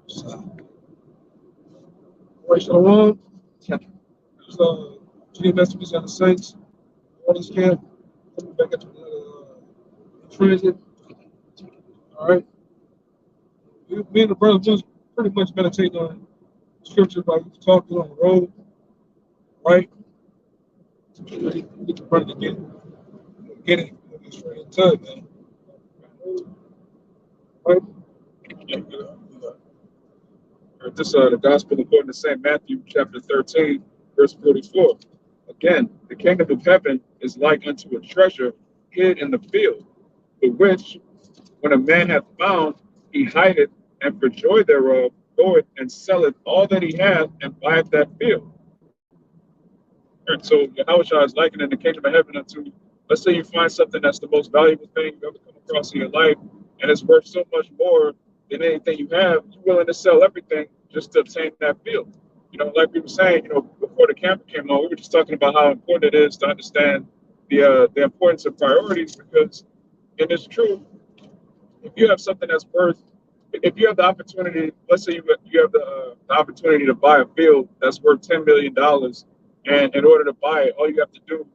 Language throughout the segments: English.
So, Shalom. There's GMS and the Saints. All this camp. Coming back into transit. All right. Me and the brothers just pretty much meditate on scriptures like we talking on the road, right? Get the brother to get it straight into it, man. Right? This the gospel according to St. Matthew chapter 13, verse 44. Again, the kingdom of heaven is like unto a treasure hid in the field, the which, when a man hath found, he hideth, and for joy thereof goeth and selleth all that he hath, and buyeth that field. And so Yahushua is likening the kingdom of heaven unto, let's say you find something that's the most valuable thing you've ever come across in your life, and it's worth so much more than anything you have, you're willing to sell everything just to obtain that field. Like we were saying, before the camper came on, we were just talking about how important it is to understand the importance of priorities, because, and it's true, if you have something that's worth, if you have the opportunity, let's say you have the opportunity to buy a field that's worth $10 million, and in order to buy it, all you have to do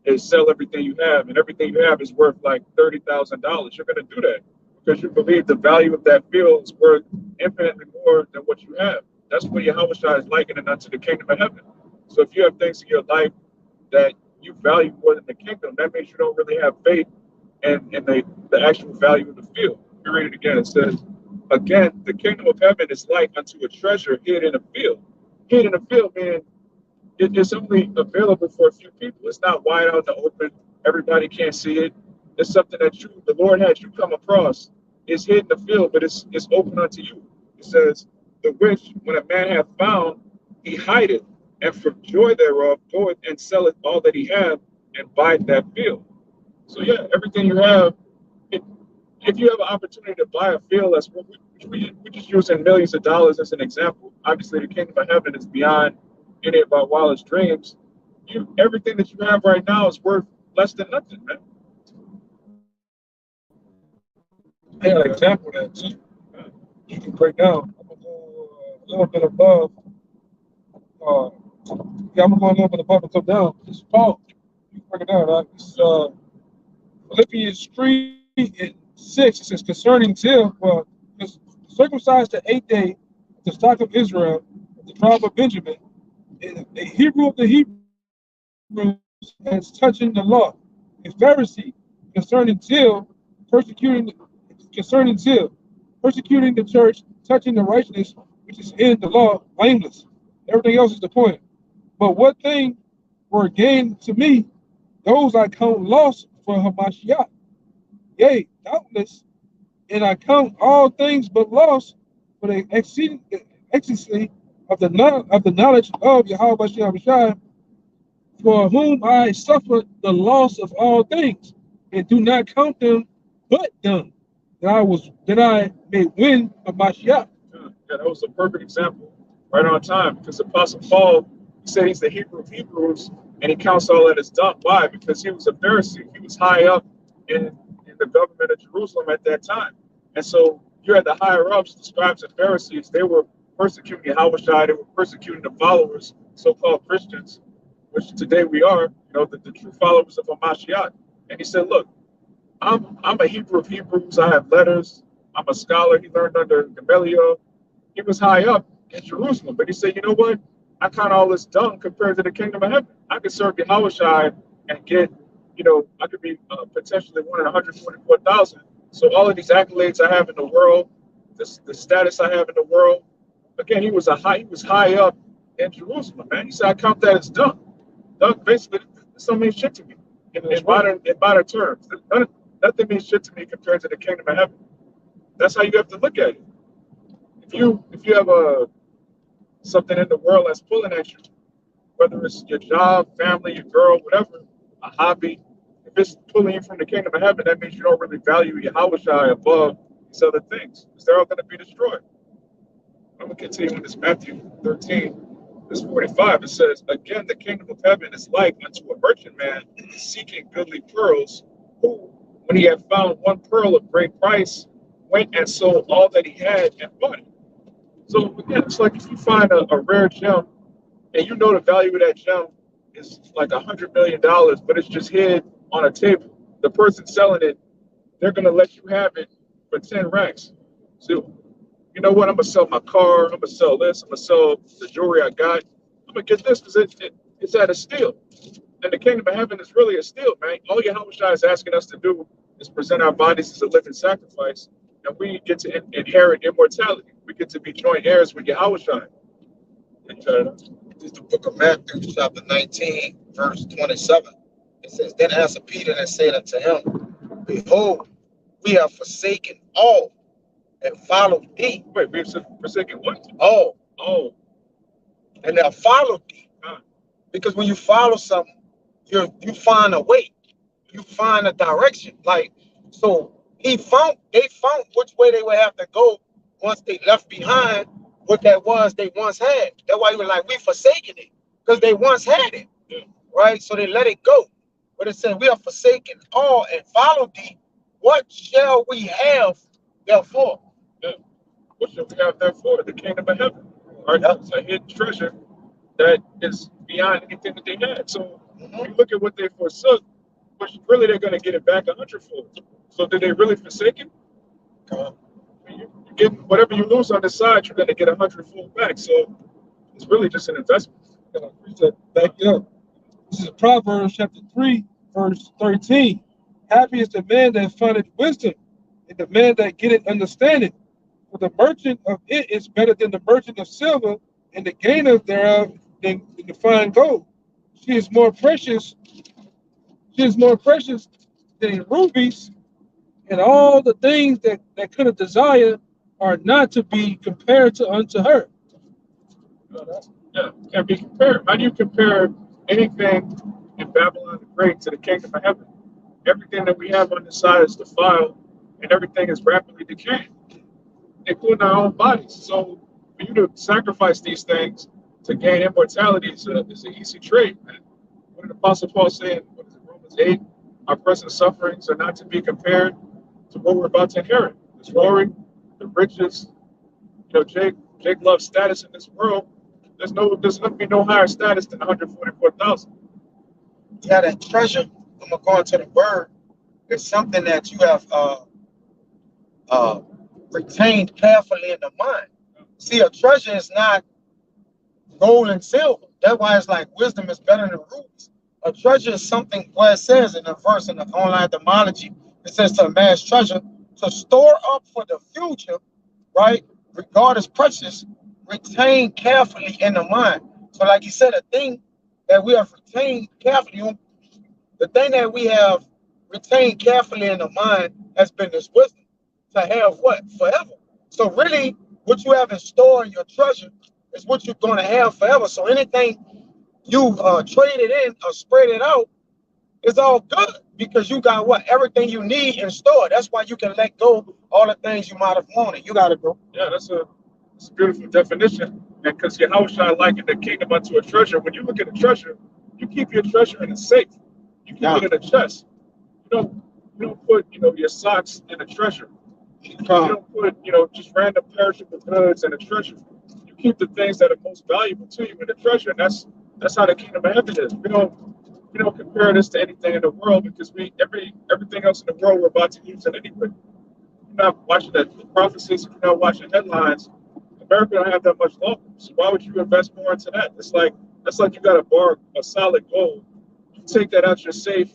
is sell everything you have, and everything you have is worth like $30,000. You're going to do that because you believe the value of that field is worth infinitely more than what you have. That's what Yahushua is likening unto the kingdom of heaven. So if you have things in your life that you value more than the kingdom, that means you don't really have faith in the actual value of the field. You read it again. It says, again, the kingdom of heaven is like unto a treasure hid in a field. Hid in a field, meaning it's only available for a few people. It's not wide out in the open. Everybody can't see it. It's something that the Lord had you come across. It's hid in the field, but it's open unto you. It says, the which, when a man hath found, he hideth, and for joy thereof goeth and selleth all that he hath, and buyeth that field. So yeah, everything you have, if you have an opportunity to buy a field that's, we just using millions of dollars as an example. Obviously, the kingdom of heaven is beyond any of our wildest dreams. Everything that you have right now is worth less than nothing, man. I got an example of that too. You can break down. I'm gonna go a little bit above. Uh, yeah, I'm gonna go a little bit above and come down. It's Paul. You can break it down, right? It's Philippians 3:6. It says, concerning till, well, circumcised the 8th day, the stock of Israel, the tribe of Benjamin, a Hebrew of the Hebrews, as touching the law, a Pharisee, concerning till, persecuting, concerning till, persecuting the church, touching the righteousness which is in the law, blameless. Everything else is the point. But what thing were gained to me, those I count loss for Hamashiach. Yea, doubtless, and I count all things but loss for the exceeding ecstasy of the knowledge of Yahweh Shai, for whom I suffered the loss of all things, and do not count them but dung, that I may win a Mashiach. Yeah, that was a perfect example, right on time, because Apostle Paul, he said he's the Hebrew of Hebrews, and he counts all that as dung. Why? Because he was a Pharisee. He was high up in the government of Jerusalem at that time. And so you had the higher ups, the scribes and Pharisees, they were persecuting Yahushua, they were persecuting the followers, so-called Christians, which today we are, the true followers of Hamashiach. And he said, look, I'm a Hebrew of Hebrews, I have letters, I'm a scholar, he learned under Gamaliel. He was high up in Jerusalem, but he said, you know what? I count all this dung compared to the kingdom of heaven. I could serve Yahushua and get, I could be potentially one in 144,000. So all of these accolades I have in the world, the status I have in the world, again, he was high up in Jerusalem, man. He said, I count that as dung. Dung basically, this don't mean shit to me in modern terms. Nothing means shit to me compared to the kingdom of heaven. That's how you have to look at it. If you have something in the world that's pulling at you, whether it's your job, family, your girl, whatever, a hobby, if it's pulling you from the kingdom of heaven, that means you don't really value Yahushua above these other things, because they're all going to be destroyed. I'm going to continue in this Matthew 13, verse 45. It says, again, the kingdom of heaven is like unto a merchant man seeking goodly pearls, who, when he had found one pearl of great price, went and sold all that he had and bought it. So again, it's like if you find a rare gem and you know the value of that gem is like $100 million, but it's just hid on a table. The person selling it, they're gonna let you have it for 10 racks. So you know what? I'm gonna sell my car. I'm gonna sell this. I'm gonna sell the jewelry I got. I'm gonna get this because it's at a steal. And the kingdom of heaven is really a steal, man. All Yahushua is asking us to do is present our bodies as a living sacrifice, and we get to inherit immortality. We get to be joint heirs with Yahushua. This is the book of Matthew, chapter 19, verse 27. It says, Then answered Peter and said unto him, Behold, we have forsaken all and followed thee. Wait, we've forsaken what? All. Oh, And they have followed thee. Because when you follow something, you find a way. You find a direction. Like, so they found which way they would have to go once they left behind what that was they once had. That's why he was like, we forsaken it. Because they once had it. yeah, Right? So they let it go. But it said, we have forsaken all and followed thee. What shall we have therefore? yeah. What should we have therefore? The kingdom of heaven. Or that's a hidden treasure that is beyond anything that they had. So you look at what they forsook, but really they're going to get it back a hundredfold. So did they really forsake it? You get whatever you lose on the side, you're going to get a hundredfold back. So it's really just an investment. Back it up. This is Proverbs chapter 3, verse 13. Happy is the man that findeth wisdom, and the man that getteth understanding. For the merchant of it is better than the merchant of silver, and the gainer thereof than the fine gold. She is more precious. She is more precious than rubies, and all the things that could have desired are not to be compared to unto her. Yeah, can't be compared. How do you compare anything in Babylon the Great to the kingdom of heaven? Everything that we have on the side is defiled, and everything is rapidly decaying, including our own bodies. So for you to sacrifice these things to gain immortality is an easy trade, man. What did Apostle Paul say in what is it, Romans 8? Our present sufferings are not to be compared to what we're about to inherit. The glory, the riches. You know, Jake loves status in this world. There's going to be no higher status than 144,000. Yeah, that treasure, I'm going to go into the word, is something that you have uh, retained carefully in the mind. See, a treasure is not gold and silver. That's why it's like wisdom is better than rubies. A treasure is something, well, it says in the verse in the online etymology, it says to amass treasure, to store up for the future, right? Regard as precious, retain carefully in the mind. So, like you said, a thing that we have retained carefully, the thing that we have retained carefully in the mind has been this wisdom to have what? Forever. So really, what you have in store in your treasure is what you're going to have forever. So anything you traded in or spread it out is all good because you got what? Everything you need in store. That's why you can let go all the things you might have wanted. You got it, bro. Yeah, that's a beautiful definition. And because Yahushua likened the kingdom unto a treasure, when you look at a treasure, you keep your treasure in a safe. You keep it in a chest. You don't put your socks in a treasure. You don't put just random perishable goods in a treasure. You keep the things that are most valuable to you in the treasure, and that's how the kingdom of heaven is. We don't compare this to anything in the world because everything else in the world we're about to use it anyway. You're not watching the prophecies, if you're not watching headlines. America don't have that much longer. So why would you invest more into that? That's like you got a bar of solid gold. You take that out your safe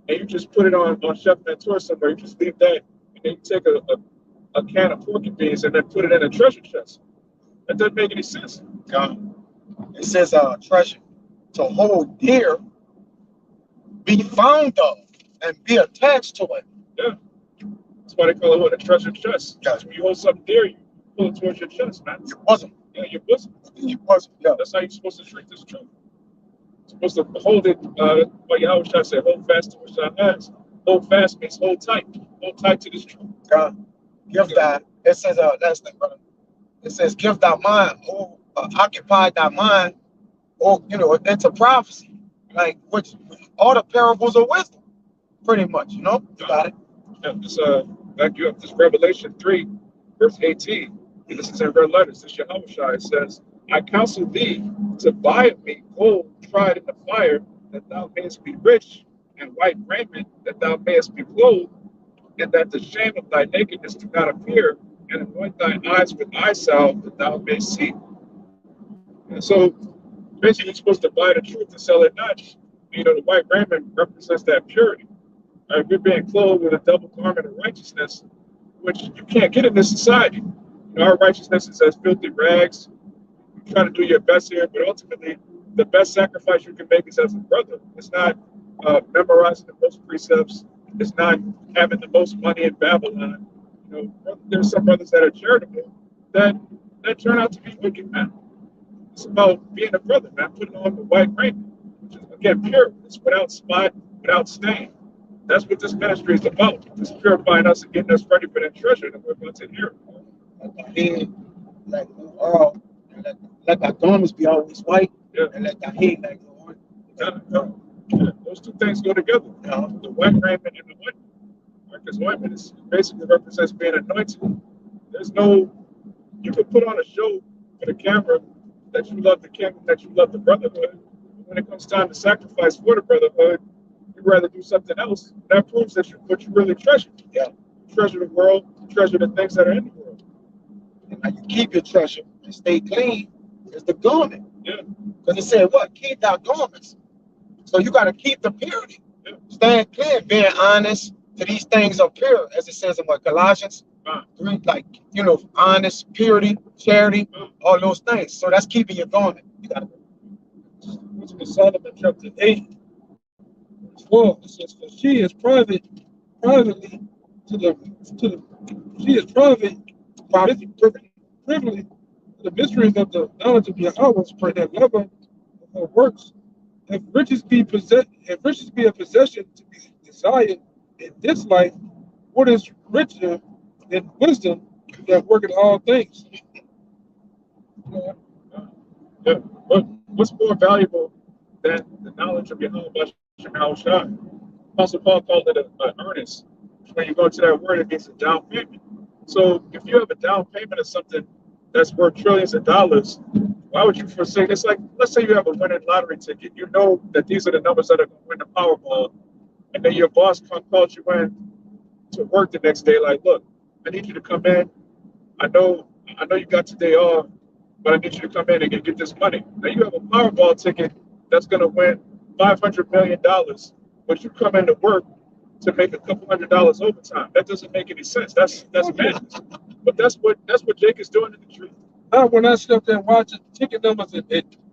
and you just put it on Chef Mentor somewhere. You just leave that and then you take a can of pork and beans and then put it in a treasure chest. That doesn't make any sense. God. It says treasure to hold dear, be found of, and be attached to it. Yeah. That's why they call it what, a treasure chest. Yeah. When you hold something dear, you pull it towards your chest, man. Your bosom. Yeah, your bosom. Your bosom. Yeah. That's how you're supposed to treat this truth. You're supposed to hold it, like I always try to say, hold fast to what thou hast. Hold fast means hold tight. Hold tight to this truth. God. Give thy, it says, last thing, brother. It says, give thy mind, or occupy thy mind, or, into prophecy. Like, which, all the parables of wisdom, pretty much, you got it. Yeah, back you up. This Revelation 3, verse 18. And this is in red letters. This Yahushua. It says, I counsel thee to buy of me gold tried in the fire, that thou mayest be rich, and white raiment, that thou mayest be clothed, and that the shame of thy nakedness do not appear, and anoint thine eyes with eye salve, that thou mayest see. And so basically, you're supposed to buy the truth and sell it not. You know, the white raiment represents that purity. Right? We're being clothed with a double garment of righteousness, which you can't get in this society. You know, our righteousness is as filthy rags. You try to do your best here, but ultimately, the best sacrifice you can make is as a brother. It's not memorizing the most precepts. It's not having the most money in Babylon. You know, there's some brothers that are charitable that turn out to be wicked, man. It's about being a brother, man, putting on the white raiment, which is, again, pure. It's without spot, without stain. That's what this ministry is about. It's purifying us and getting us ready for that treasure that we're going to inherit. Like the head, like let the garments be always white, Yeah. and let the head like the one. Yeah. Those two things go together. The white raiment and the ointment. Because ointment is basically represents being anointed. There's no, you could put on a show for the camera that you love the kingdom, that you love the brotherhood. When it comes time to sacrifice for the brotherhood, you'd rather do something else. That proves that what you really treasure. Yeah. You treasure the world, you treasure the things that are in the world. And how you keep your treasure and stay clean is the garment. Yeah. Because it said what? Keep thy garments. So you got to keep the purity. Yeah. Staying clear, being honest. So these things are pure, as it says in what Colossians 3, like, you know, honest, purity, charity, all those things. So that's keeping your garment. You got to. Which is Solomon chapter 8, verse 4. It says, for she is privately she is privately to the mysteries of the knowledge of Yahweh, for that lover of her works. If riches be a possession to be desired in this life, what is richer than wisdom that worketh all things? Yeah. What's more valuable than the knowledge of Yahweh Shai? Apostle Paul called it an earnest. When you go to that word, it means a down payment. So if you have a down payment of something that's worth trillions of dollars, why would you forsake? It's like, let's say you have a winning lottery ticket. You know that these are the numbers that are going to win the Powerball. And then your boss calls you in to work the next day, like, look, I need you to come in. I know you got today off, but I need you to come in and get this money. Now you have a Powerball ticket that's going to win $500 million, but you come into work to make a couple $100 overtime. That doesn't make any sense. That's madness. But that's what Jake is doing in the truth. When I slept there and watched the ticket numbers,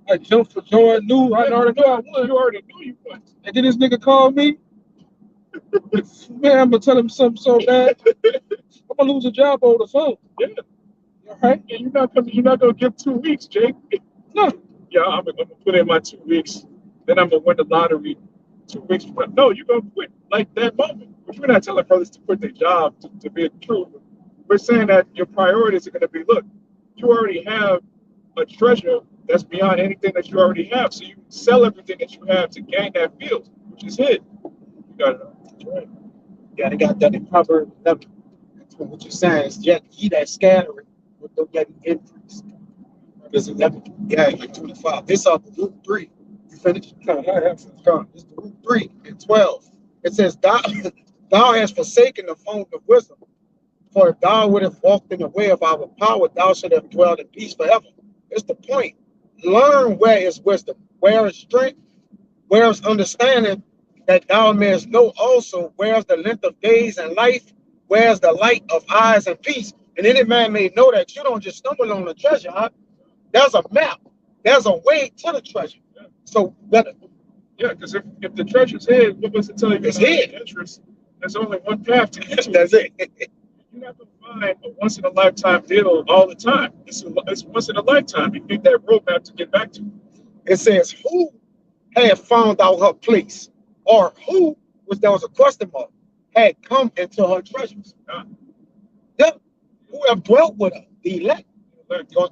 I jumped for joy. I already knew I won. You already knew you won. And then this nigga called me. Man, I'm gonna tell him something so bad. I'm gonna lose a job over the phone. Yeah. All right. And you're not gonna give 2 weeks, Jake. No. Yeah, I'm gonna put in my 2 weeks. Then I'm gonna win the lottery 2 weeks from now. No, you're gonna quit like that moment. But we're not telling brothers to quit their job to be true. We're saying that your priorities are gonna be, look, you already have a treasure that's beyond anything that you already have. So you sell everything that you have to gain that field, which is hid. You got it. Right. Yeah, they got that in Proverbs 11. That's what you're saying is yet he that scattereth will not get increase. Because 11, yeah, like 25. This is the root 3. You finished? No, I have some. It's the root 3 and 12. It says, thou hast forsaken the fount of wisdom. For if thou would have walked in the way of our power, thou should have dwelled in peace forever. It's the point. Learn where is wisdom, where is strength, where is understanding, that thou mayest know also where is the length of days and life, where is the light of eyes and peace. And any man may know that you don't just stumble on the treasure. Huh? There's a map. There's a way to the treasure. So better. Yeah, because if the treasure's hid, what was it tell you? It's hid. Interest. There's only one path to get to it. That's it. You're not going to find a once-in-a-lifetime deal all the time. It's once in a lifetime. You need that roadmap to get back to. It says, who had found out her place? Or who, which there was a question mark, had come into her treasures? Yeah. Who have dwelt with her? The elect.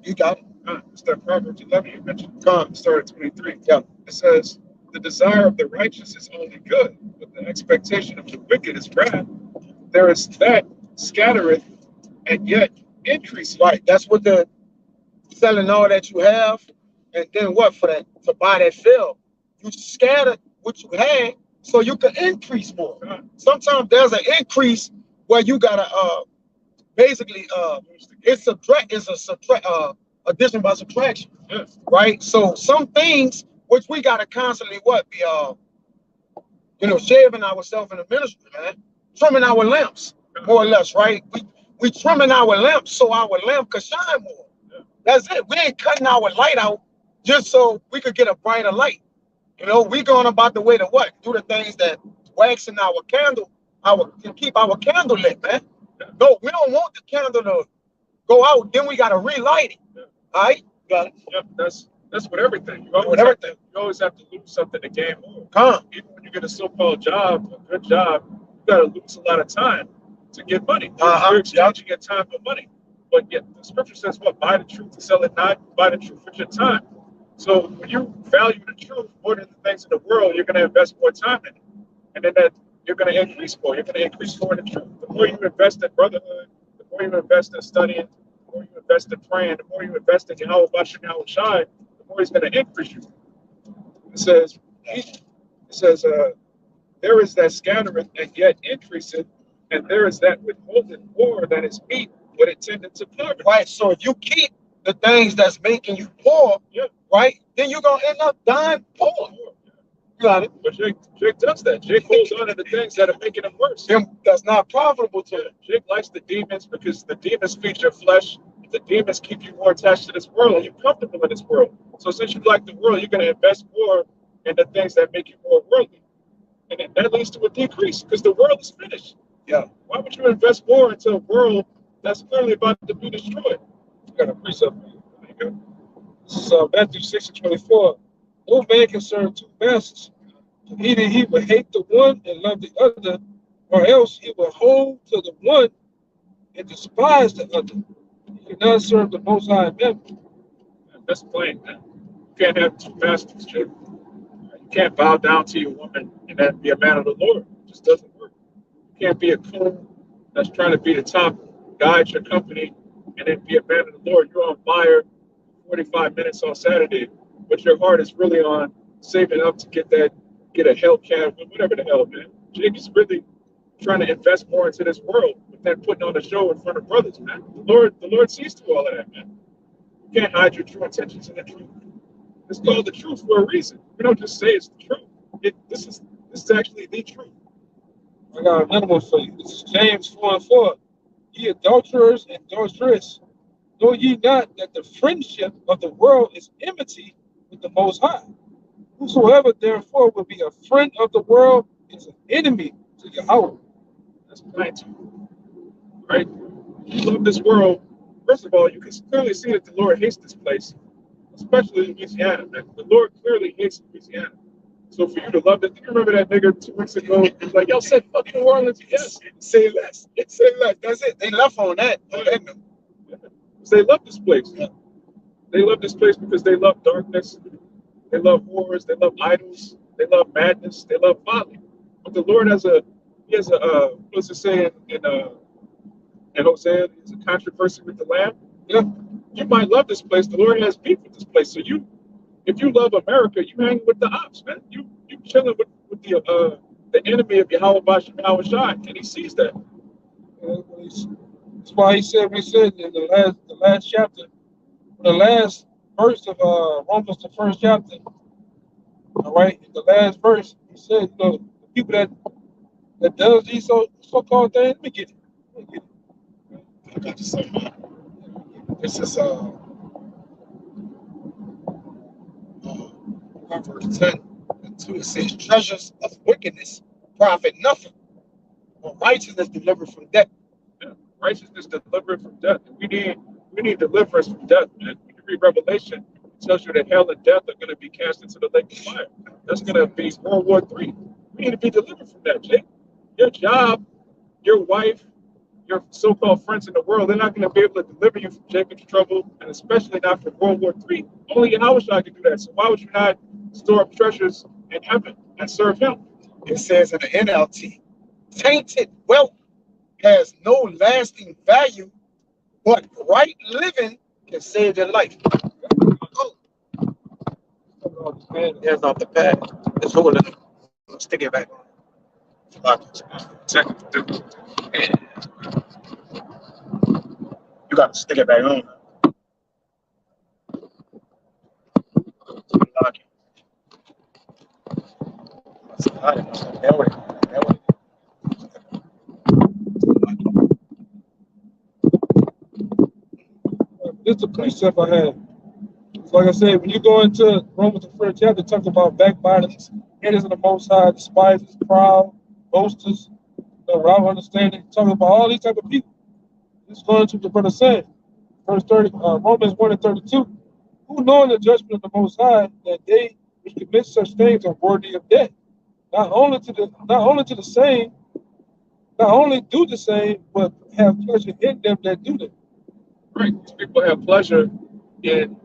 You got it. It's that Proverbs 11 you mentioned. Start at 23. Yeah. It says, the desire of the righteous is only good, but the expectation of the wicked is wrath. There is that scattereth, and yet increase. Right. That's what the selling all that you have, and then what for that to buy that field? You scatter what you had so you can increase more. Sometimes there's an increase where you gotta basically it's a subtract addition by subtraction. Yes. Right? So some things which we gotta constantly what be shaving ourselves in the ministry, man, trimming our lamps, more or less, right? We trimming our lamps so our lamp can shine more. That's it. We ain't cutting our light out just so we could get a brighter light. We going about the way to what? Do the things that waxing our candle, to keep our candle lit, man. No, we don't want the candle to go out. Then we gotta relight it. All right? Got it. Yep, that's with everything. You always have to lose something to gain more. Even when you get a so-called job, a good job, you gotta lose a lot of time to get money. You're exchanging your time for money. But yet the scripture says what? Buy the truth and sell it not, buy the truth with your time. So when you value the truth more than the things in the world, you're gonna invest more time in it. And then that you're gonna increase more. You're gonna increase more in the truth. The more you invest in brotherhood, the more you invest in studying, the more you invest in praying, the more you invest in Yahweh Bashem Yahweh Shai, the more he's gonna increase you. It says, there is that scattereth and yet increaseth, and there is that withholdeth more than is meet, but it tendeth to poverty. Right. So if you keep the things that's making you poor, right, then you're gonna end up dying poor. You got it. But Jake does that. Jake holds on to the things that are making him worse. That's not profitable to him. Jake likes the demons because the demons feed your flesh. The demons keep you more attached to this world, and you're comfortable in this world. So since you like the world, you're going to invest more in the things that make you more worldly. And then that leads to a decrease because the world is finished. Yeah. Why would you invest more into a world that's clearly about to be destroyed? You got a precept. There you go. This is Matthew 6:24. No man can serve two masters. Either he will hate the one and love the other, or else he will hold to the one and despise the other. He cannot serve the Most High and Mammon. That's plain, man. You can't have two masters, Jake. You can't bow down to your woman and then be a man of the Lord. It just doesn't work. You can't be a coon that's trying to be the top, guide your company, and then be a man of the Lord. You're on fire 45 minutes on Saturday, but your heart is really on saving up to get a Hellcat, whatever the hell, man. Jake is really trying to invest more into this world, but then putting on a show in front of brothers, man. The Lord sees through all of that, man. You can't hide your true intentions in the truth. It's called the truth for a reason. We don't just say it's the truth. This is actually the truth. I got another one for you. This is James 4:4. Ye adulterers and adulteresses, know ye not that the friendship of the world is enmity with the Most High? Whosoever therefore will be a friend of the world is an enemy to Yahweh. That's plain too. Right? You love this world. First of all, you can clearly see that the Lord hates this place, especially Louisiana, man. The Lord clearly hates Louisiana. So for you to love it, do you remember that nigga 2 weeks ago? He was like, y'all said fuck New Orleans. Yes. Say less. Say less. That's it. They left on that. They love this place. They love this place because they love darkness. They love wars. They love idols. They love madness. They love folly. But the Lord has a what's it saying in Hosea? It's a controversy with the Lamb. Yeah. You might love this place. The Lord has beef with this place. So if you love America, you hang with the ops, man. You chilling with the enemy of Yahweh Bashem Yahweh Shai, and he sees that. That's why we said in the last chapter, the last verse of Romans, the first chapter. All right, in the last verse, he said, the people that does these so-called things, let me get it. I got to say, this is Proverbs 10:2. It says, treasures of wickedness profit nothing, but righteousness delivered from death. Yeah. Righteousness delivered from death. We need deliverance from death, man. When you read Revelation, it tells you that hell and death are going to be cast into the lake of fire. That's going to be World War III. We need to be delivered from that, Jake. Your job, your wife, your so-called friends in the world, they're not going to be able to deliver you from Jacob's trouble, and especially not from World War III. Only Yahweh Shai can do that. So why would you not store up treasures in heaven and serve him? It says in the NLT, tainted wealth has no lasting value But right living can save your life. Oh, there's off the pad. Let's hold it. Stick it back. Lock it. You got to stick it back on. Lock it. That way. That way. This is a precept I had. So like I said, when you go into Romans the first chapter, it talks about backbiters, haters of the Most High, despisers, proud, boasters, without understanding. Talking about all these type of people. It's going to what the brother said. Verse 30, Romans 1 and 32. Who knowing the judgment of the Most High, that they which commit such things are worthy of death. Not only to the same, not only do the same, but have pleasure in them that do them. Right. These people have pleasure in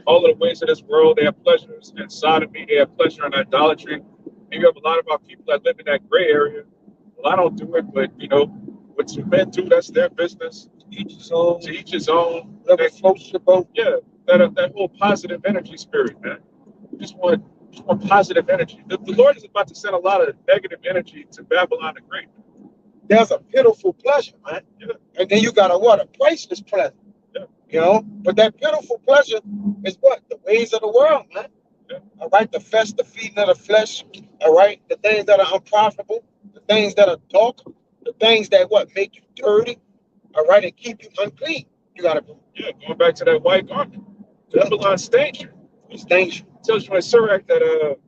all of the ways of this world. They have pleasures in sodomy. They have pleasure in idolatry. And you have a lot of our people that live in that gray area. Well, I don't do it, but what two men do, that's their business. Each his own. To each his own. Whatever floats your boat. Yeah, that whole positive energy spirit, man. We just want positive energy. The Lord is about to send a lot of negative energy to Babylon the Great. There's a pitiful pleasure, man. Yeah. And then you got a priceless pleasure. Yeah. But that pitiful pleasure is what? The ways of the world, man. Yeah. All right, the feeding of the flesh, all right, the things that are unprofitable, the things that are dark, the things that make you dirty, all right, and keep you unclean. You gotta going back to that white garment. Babylon stains you. It's dangerous. It tells you in Sirach that if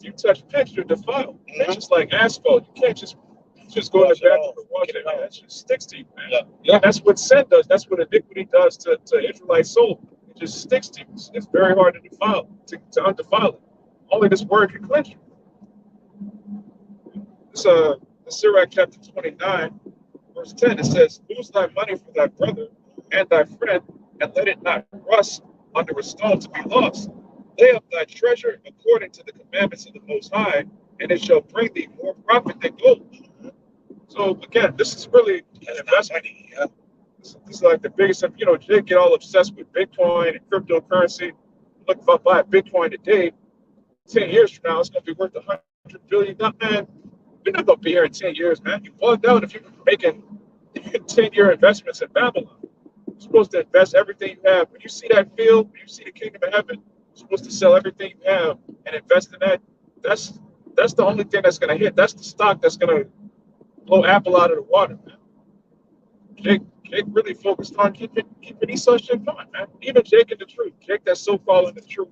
you touch pitch, you're defiled. It's just like asphalt. You can't just go in the bathroom and wash it. That just sticks to you, man. Yeah. That's what sin does. That's what iniquity does to Israelite soul. It just sticks to you. It's very hard to defile, to undefile it. Only this word can cleanse you. It's Sirach chapter 29, verse 10. It says, "Lose thy money for thy brother and thy friend, and let it not rust under a stone to be lost. Lay up thy treasure according to the commandments of the Most High, and it shall bring thee more profit than gold." So again, this is really an investment. This is like the biggest. Jake get all obsessed with Bitcoin and cryptocurrency. Look, if I buy a Bitcoin today, 10 years from now, it's going to be worth $100 billion. Man, you're not going to be here in 10 years, man. You bugged out if you're making 10-year investments in Babylon. You're supposed to invest everything you have. When you see that field, when you see the kingdom of heaven, you're supposed to sell everything you have and invest in that. That's the only thing that's going to hit. That's the stock that's going to blow Apple out of the water, man. Jake really focused on keeping Esau shit going, man. Even Jake and the truth. Jake that's so following the truth.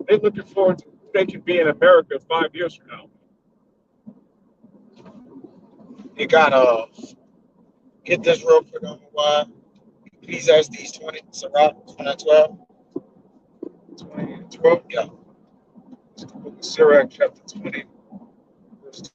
They're looking forward to who they can be in America 5 years from now. You gotta get this real quick on why. Ecclesiastes 20, Sirach 12. 20 and 12, yeah. Sirach chapter 20, verse 2.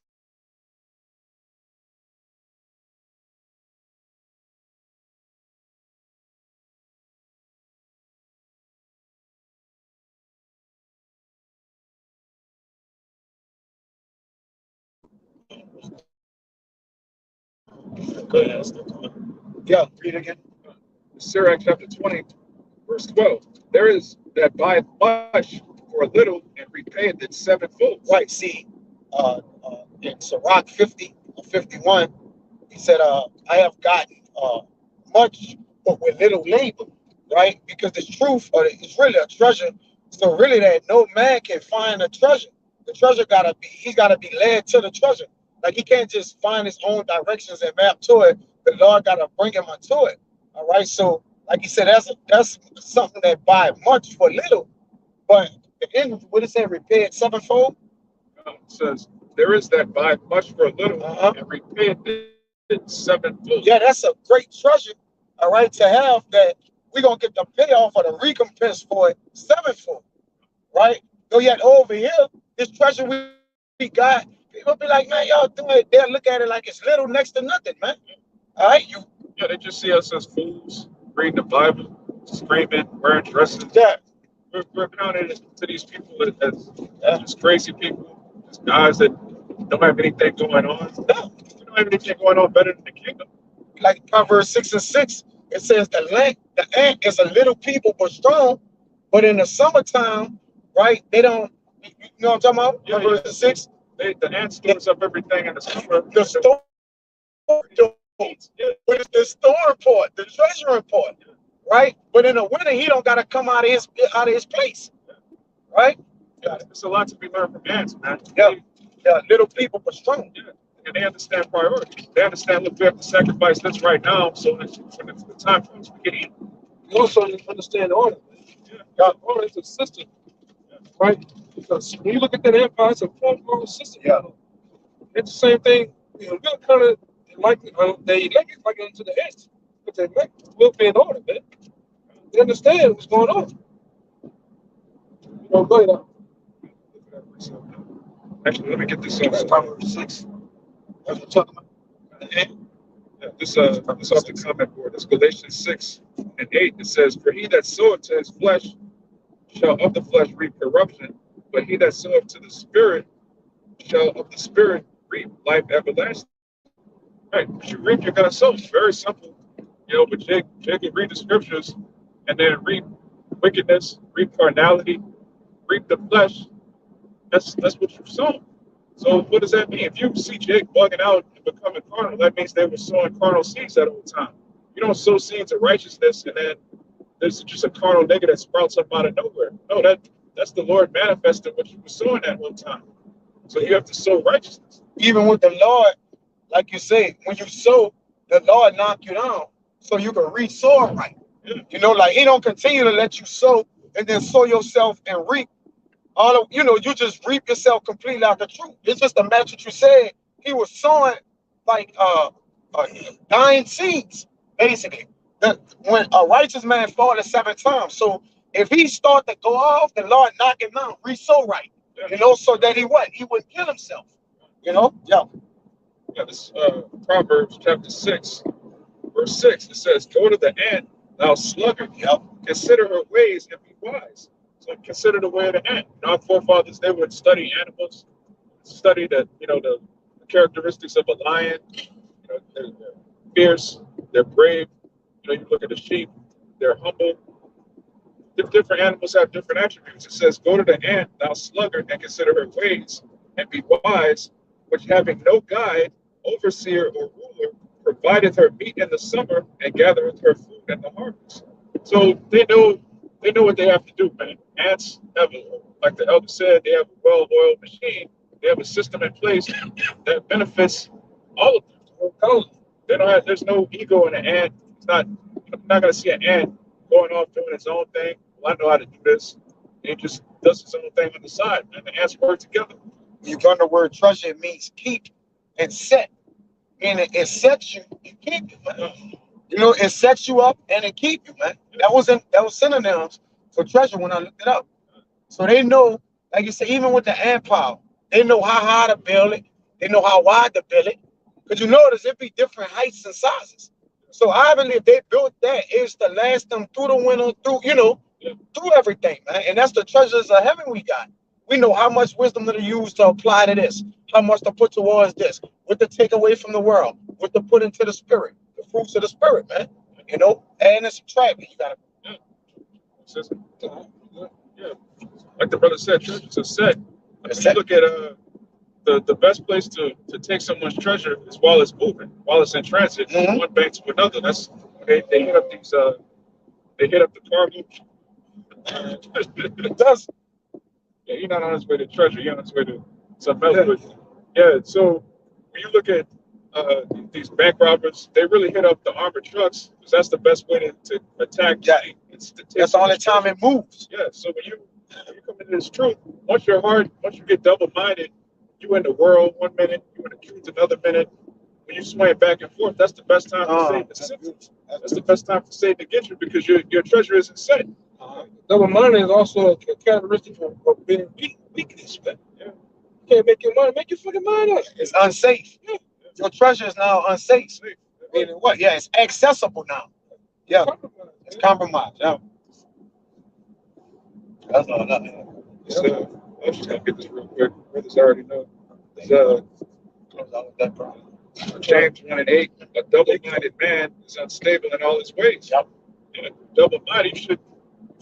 Yeah, read again. Sirach chapter 20, verse 12. There is that buyeth much for a little and repayeth it sevenfold. Right, see, in Sirach 50 or 51, he said, I have gotten much, but with little labor, right? Because the truth is really a treasure. So really that no man can find a treasure. The treasure he's gotta be led to the treasure. Like he can't just find his own directions and map to it. The Lord gotta bring him unto it. All right. So like he said, that's something that buy much for little. But then what it say, repay it sevenfold? It says, there is that buy much for a little and repay it sevenfold. Yeah, that's a great treasure, all right, to have that we're going to get the payoff or the recompense for it sevenfold, right? So yet over here, this treasure we got, people be like, man, y'all doing it. They'll look at it like it's little next to nothing, man. All right? Yeah, they just see us as fools, reading the Bible, screaming, wearing dresses. Yeah. We're counted to these people as just crazy people, just guys that don't have anything going on. No, we don't have anything going on better than the kingdom. Like Proverbs 6 and 6, It says the ant is a little people but strong, but in the summertime, right? They don't. You know what I'm talking about? Yeah, Verse 6. the ant stores up everything in the summer. The store, but it's the storing part, the treasuring part, right? But in the winter, he don't gotta come out of his place, right? Yeah, it's a lot to be learned from ants, man. Yeah, yeah, little people but strong. Yeah. And they understand priorities. They understand, look, we have to sacrifice this right now, so that when the time comes, we can eat. You also understand order, man. Yeah. Order is a system, right? Because when you look at that empire, it's a four-part system. Yeah. It's the same thing. You know, we're kind of like they elect it like into the edge, but they make will be in order, man. They understand what's going on. You know, go ahead. Actually, let me get this That's off. Proverbs 6. That's what I'm talking about. Yeah, this off the comment board. It's Galatians 6:8. It says, "For he that soweth to his flesh shall of the flesh reap corruption, but he that soweth to the Spirit shall of the Spirit reap life everlasting." Right, what you reap, you're gonna sow. It's very simple, you know. But Jake can read the scriptures and then reap wickedness, reap carnality, reap the flesh. That's what you sow. So what does that mean? If you see Jake bugging out and becoming carnal, that means they were sowing carnal seeds that whole time. You don't sow seeds of righteousness and then there's just a carnal nigga that sprouts up out of nowhere. No, that's the Lord manifesting what you were sowing that whole time. So you have to sow righteousness. Even with the Lord, like you say, when you sow, the Lord knock you down so you can re-sow right. Yeah. You know, like he don't continue to let you sow and then sow yourself and reap. All of, you know, you just reap yourself completely out the truth. It's just a match what you said. He was sowing like dying seeds, basically. When a righteous man falls 7 times. So if he start to go off, the Lord knock him down, re-sow right. You know, so that he wouldn't kill himself. You know? Yeah. Yeah, this Proverbs chapter 6, verse 6, it says, "Go to the ant, thou sluggard, Yep. consider her ways and be wise." So consider the way of the ant. You know, our forefathers, they would study animals, study the characteristics of a lion. You know, they're fierce, they're brave. You know, you look at the sheep, they're humble. Different animals have different attributes. It says, "Go to the ant, thou sluggard, and consider her ways, and be wise, which having no guide, overseer, or ruler, provideth her meat in the summer, and gathereth her food in the harvest." So they know what they have to do, man. Ants have, like the elder said, they have a well-oiled machine. They have a system in place that benefits all of them. They don't have, there's no ego in an ant. It's not, you're not going to see an ant going off doing its own thing. Well, I know how to do this. He just does his own thing on the side, and the ants work together. You learn the word treasure, it means keep and set. And it sets you and keep you, man. You know, it sets you up and it keep you, man. That was synonyms for treasure when I looked it up. So they know, like you say, even with the ant pile, they know how high to build it. They know how wide to build it. Because you notice it be different heights and sizes. So I believe they built that is to last them through the winter, through everything, man. And that's the treasures of heaven we got. We know how much wisdom to use to apply to this, how much to put towards this, what to take away from the world, what to put into the spirit, the fruits of the spirit, man. You know, add and subtract. You gotta. Yeah, like the brother said, treasures are set. If you look at the best place to take someone's treasure is while it's moving, while it's in transit, from one bank to another. That's when they hit up these they hit up the cargo. It does. Yeah, you're not on his way to treasure, you're on his way to something else. But yeah, so when you look at these bank robbers, they really hit up the armored trucks because that's the best way to attack. Yeah, that's the only time it moves. Yeah, so when you come into this truth, once you get double-minded, you in the world 1 minute, you in the truth another minute. When you swing back and forth, that's the best time for Satan to sit. That's the best time for Satan to get you because your treasure isn't set. Double-minded is also a characteristic of being weakness, man. Yeah. You can't make your money, make your fucking mind up. It's unsafe. Yeah. Your treasure is now unsafe. Meaning what? Yeah, it's accessible now. Yeah, it's compromised. Yeah. That's all that. I'm just gonna get this real quick. Brothers already know. Close out with that problem. James 1:8, a double-minded man is unstable in all his ways. Yep. Yeah, double-minded, if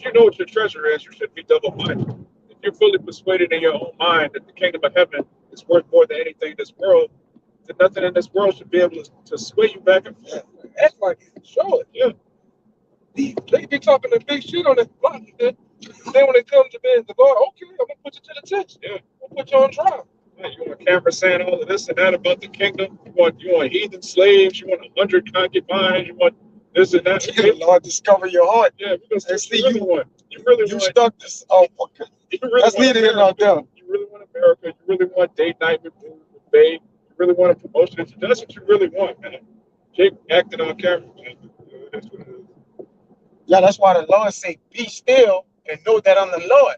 you know what your treasure is, you should be double-minded. If you're fully persuaded in your own mind that the kingdom of heaven is worth more than anything in this world, then nothing in this world should be able to sway you back and forth. Act like it. Show it. Yeah. They be talking the big shit on that block. Then when it comes to being the Lord, okay, I'm gonna put you to the test. Yeah. I'm gonna put you on trial. Yeah, you want camera saying all of this and that about the kingdom. You want heathen slaves. You want 100 concubines. You want this and that. The Lord discover your heart. Yeah, because And see, you want. You want. stuck this. Oh, okay. That's neither here nor there. You really want America. You really want date night with Bay. You really want a promotion. That's what you really want, man. Jake acting on camera, man. That's what it is. Yeah, that's why the Lord say, "Be still and know that I'm the Lord."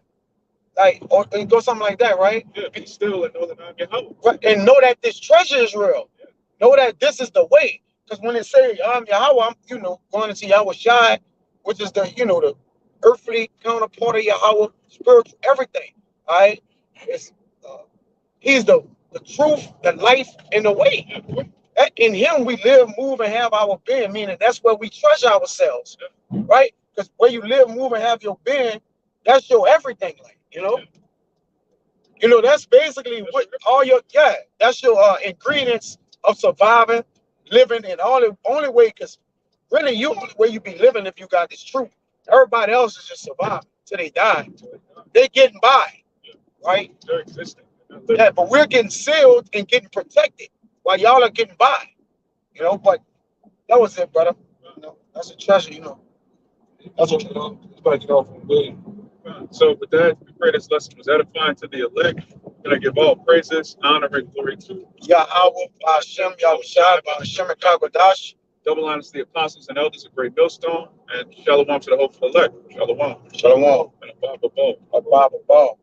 Like, or it goes something like that, right? Yeah, be still and know that I'm Yahweh. Right, and know that this treasure is real. Yeah. Know that this is the way. Because when it say I'm Yahweh, I'm going into Yahweh Shai, which is the the earthly counterpart of Yahweh, spiritual, everything. All right, it's he's the truth, the life, and the way. In him we live, move, and have our being. Meaning that's where we treasure ourselves, right? Because where you live, move, and have your being, that's your everything. Like that's basically what all your that's your ingredients of surviving, living, and only way. Because really, you only way you be living if you got this truth. Everybody else is just surviving till they die. They getting by, right? They're existing. Yeah, but we're getting sealed and getting protected while y'all are getting by. But that was it, brother. That's a treasure. That's what it's about to get off on good. So with that, we pray this lesson was edifying to the elect. We're going to give all praises, honor, and glory to Yahweh, Hashem, Yahushua, Hashem, Kagadash. double honors to the apostles and elders of Great Millstone, and shalom to the hopeful elect. Shalom. Shalom. And a Bible ball. A Bible ball.